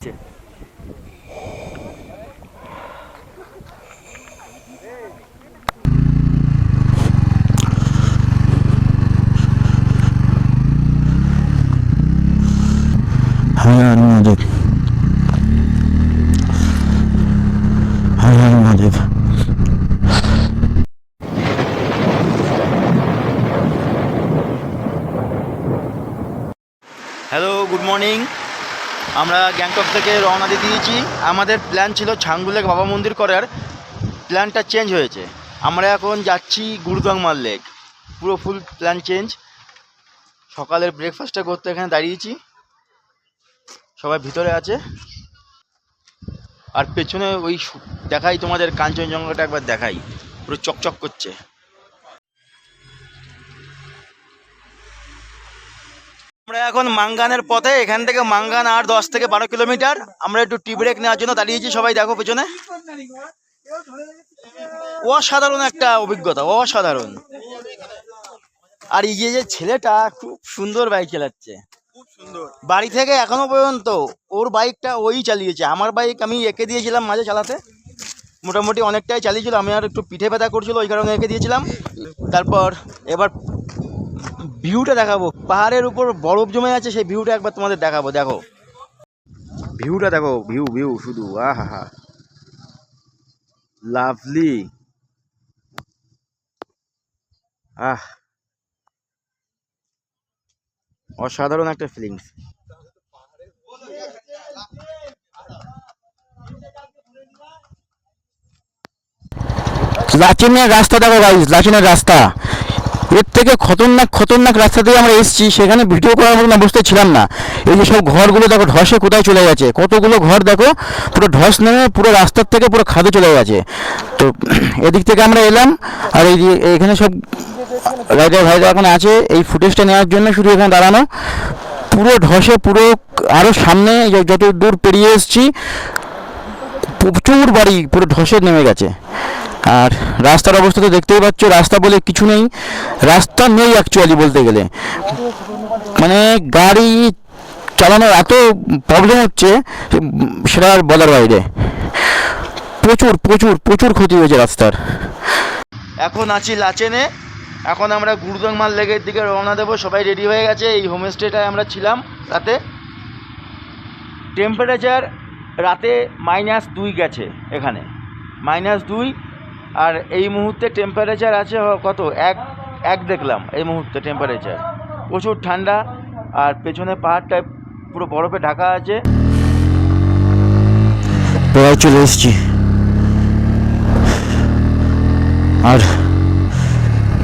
হর Mahadev, Har Har Mahadev. Hello, good morning. আমরা গ্যাংটক থেকে রওনা দিয়ে দিয়েছি। আমাদের প্ল্যান ছিল ছাঙ্গুলেক বাবা মন্দির করার, প্ল্যানটা চেঞ্জ হয়েছে। আমরা এখন যাচ্ছি গুরুদংমার লেক, পুরো ফুল প্ল্যান চেঞ্জ। সকালের ব্রেকফাস্টটা করতে এখানে দাঁড়িয়েছি, সবাই ভিতরে আছে। আর পেছনে ওই দেখাই তোমাদের কাঞ্চনজঙ্ঘাটা, একবার দেখাই, পুরো চকচক করছে। আমরা এখন মাঙ্গানের পথে, এখান থেকে মাঙ্গান আর 10 থেকে 12 কিলোমিটার। আমরা একটু টি ব্রেক নেওয়ার জন্য দাঁড়িয়েছি, সবাই দেখো পেছনে। অসাধারণ একটা অভিজ্ঞতা, অসাধারণ। আর এই যে ছেলেটা খুব সুন্দর বাইক চালাচ্ছে, খুব সুন্দর। বাড়ি থেকে এখনো পর্যন্ত ওর বাইকটা ওই চালিয়েছে। আমার বাইক আমি এঁকে দিয়েছিলাম মাঝে চালাতে, মোটামুটি অনেকটাই চালিয়েছিল। আমি আর একটু পিঠে ব্যথা করছিল, ওই কারণে এঁকে দিয়েছিলাম। তারপর এবার ভিউটা দেখাবো, পাহাড়ের উপর বরফ জমে আছে, সেই ভিউটা একবার তোমাদের দেখাবো। দেখো ভিউটা, দেখো ভিউ ভিউ শুধু, আহা হা, লাভলি। আহ, অসাধারণ একটা ফিলিংস। লাচেনের রাস্তা দেখো গাইস, লাচেনের রাস্তা। এর থেকে খতরনাক রাস্তা দিয়ে আমরা এসেছি, সেখানে ভিডিও করার মতন অবস্থায় ছিলাম না। এই যে সব ঘরগুলো দেখো ধসে কোথায় চলে গেছে, কতগুলো ঘর দেখো পুরো ধস নেমে পুরো রাস্তার থেকে পুরো খাদে চলে গেছে। তো এদিক থেকে আমরা এলাম, আর এই এখানে সব রাইডার ভাইরা এখন আছে এই ফুটেজটা নেওয়ার জন্য, শুধু এখানে দাঁড়ানো। পুরো ধসে, পুরো আরও সামনে যত দূর পেরিয়ে এসেছি প্রচুর বাড়ি পুরো ধসে নেমে গেছে। আর রাস্তার অবস্থা তো দেখতেই পাচ্ছ, রাস্তা বলে কিছু নেই, রাস্তা নেই অ্যাকচুয়ালি বলতে গেলে। মানে গাড়ি চালানোর এত প্রবলেম হচ্ছে সেটা আর বলার বাইরে। প্রচুর প্রচুর প্রচুর ক্ষতি হয়েছে রাস্তার। এখন আছি লাচেনে, এখন আমরা গুরুদংমার লেকের দিকে রওনা দেবো। সবাই রেডি হয়ে গেছে। এই হোমস্টেটায় আমরা ছিলাম রাতে। টেম্পারেচার রাতে -2 গেছে, এখানে -2। আর এই মুহূর্তে টেম্পারেচার আছে কত, এক দেখলাম এই মুহূর্তে টেম্পারেচার। প্রচুর ঠান্ডা, আর পেছনে পাহাড়টায় পুরো বরফে ঢাকা আছে। প্রায় চলে এসেছি, আর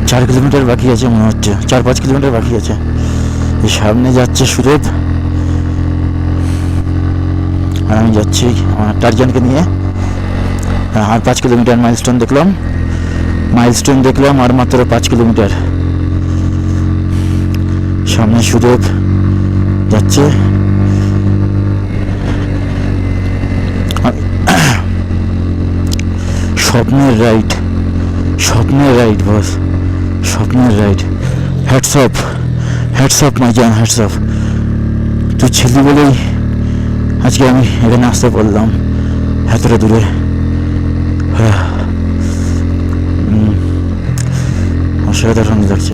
4 কিলোমিটার বাকি আছে মনে হচ্ছে, 4-5 কিলোমিটার বাকি আছে। এই সামনে যাচ্ছে সুদেব, আর আমি যাচ্ছি আমার টারজানকে নিয়ে। আর 5 কিলোমিটার মাইলস্টোন দেখলাম, আর মাত্র 5 কিলোমিটার। সামনে সুদেব যাচ্ছে। স্বপ্নের রাইড বস, স্বপ্নের রাইড। হ্যাটস অফ মাই জান, হ্যাটস অফ। তুই ছিলি বলেই আজকে আমি এখানে আসতে পারলাম এতটা দূরে। অসাধারণ লাগছে।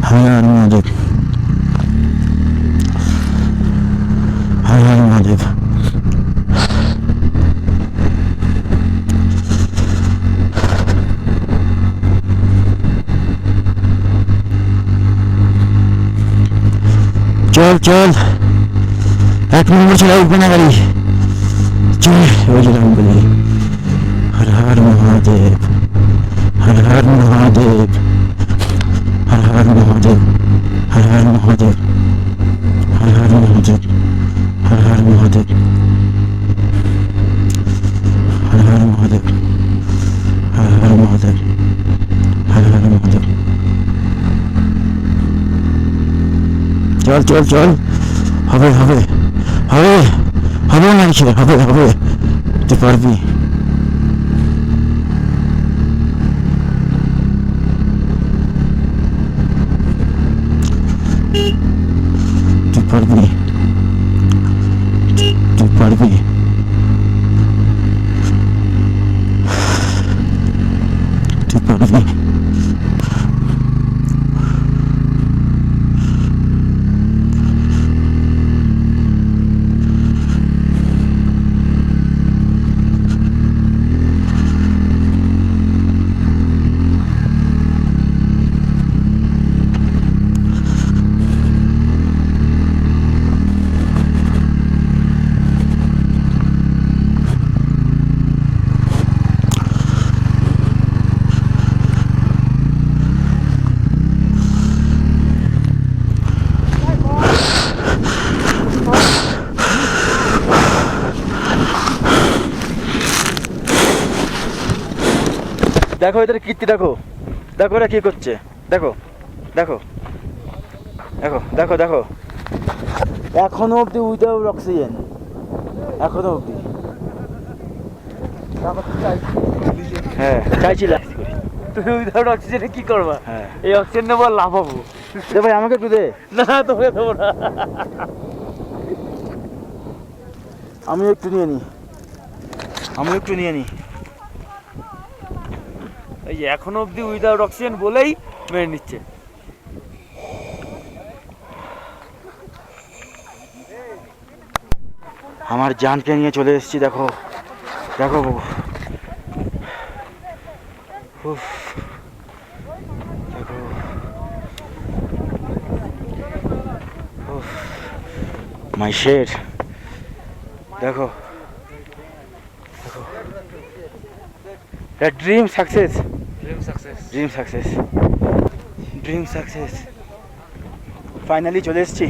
হর মহাদেব, হর হর মহাদেব। চল 1 নম্বর ছেড়ে উঠবে না গাড়ি, চল ওই যে বলি। হর হর মহাদেব, হর হর মহাদেব, হর হর মহাদেব, হর হর মহাদেব, হর হর মহাদেব, হর হর মহাদেব, হর হর মহাদেব, হর হর মহাদেব, হর হর মহাদেব। চল হবে না ছেলে, হবে তুই পারবি। অবধি। দেখো এদের কীর্তি, দেখো দেখো এরা কি করছে, দেখো দেখো দেখো দেখো দেখো, এখনো অবধি উইদাউট অক্সিজেন, এখনো অবধি। হ্যাঁ চাইছিলাম। তুমি উইদাউট অক্সিজেনে কি করবা? হ্যাঁ এই অক্সিজেন নেবো আর লাভ হবো। দে ভাই আমাকে একটু দে, না তোকে দেবো না। আমি একটু নিয়ে নিই, আমি একটু নিয়ে নিই। এই যে এখনো অবধি উইদাউট অক্সিজেন বলেই মেরে নিচ্ছে। আমার জানকে নিয়ে চলে এসেছি, দেখো দেখো বাবু, উফ, দেখো মাই শেড, দেখো দেখো, dream success, dream success. Dream success, dream success, finally চলে এসেছি।